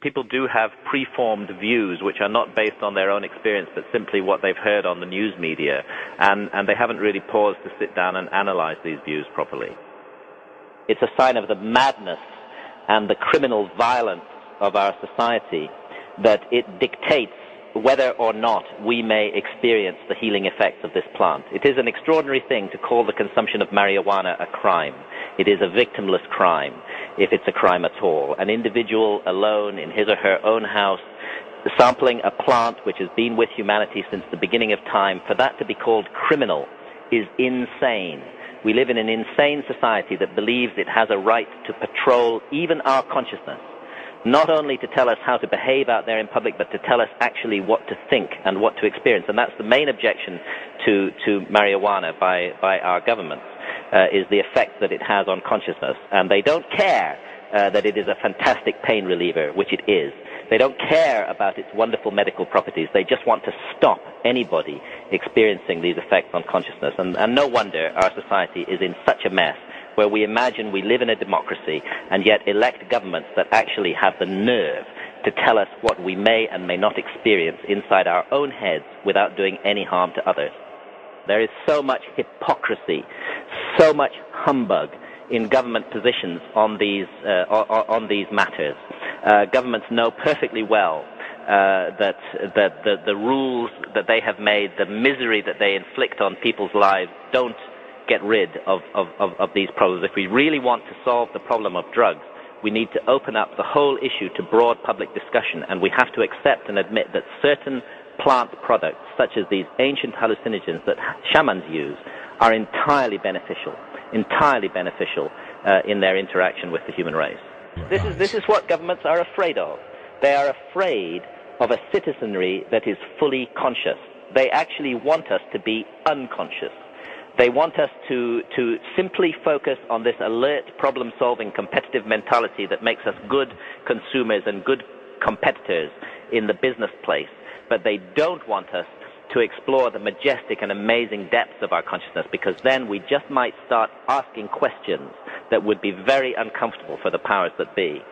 People do have preformed views which are not based on their own experience but simply what they've heard on the news media, and they haven't really paused to sit down and analyze these views properly. It's a sign of the madness and the criminal violence of our society that it dictates whether or not we may experience the healing effects of this plant. It is an extraordinary thing to call the consumption of marijuana a crime. It is a victimless crime, if it's a crime at all. An individual alone in his or her own house, sampling a plant which has been with humanity since the beginning of time, for that to be called criminal is insane. We live in an insane society that believes it has a right to patrol even our consciousness, not only to tell us how to behave out there in public, but to tell us actually what to think and what to experience. And that's the main objection to marijuana by our governments, is the effect that it has on consciousness. And they don't care that it is a fantastic pain reliever, which it is. They don't care about its wonderful medical properties. They just want to stop anybody experiencing these effects on consciousness. And no wonder our society is in such a mess, where we imagine we live in a democracy and yet elect governments that actually have the nerve to tell us what we may and may not experience inside our own heads without doing any harm to others. There is so much hypocrisy, so much humbug in government positions on these matters. Governments know perfectly well that the rules that they have made, the misery that they inflict on people's lives, don't get rid of these problems. If we really want to solve the problem of drugs, we need to open up the whole issue to broad public discussion, and we have to accept and admit that certain plant products, such as these ancient hallucinogens that shamans use, are entirely beneficial in their interaction with the human race. This is what governments are afraid of. They are afraid of a citizenry that is fully conscious. They actually want us to be unconscious. They want us to simply focus on this alert, problem-solving, competitive mentality that makes us good consumers and good competitors in the business place. But they don't want us to explore the majestic and amazing depths of our consciousness, because then we just might start asking questions that would be very uncomfortable for the powers that be.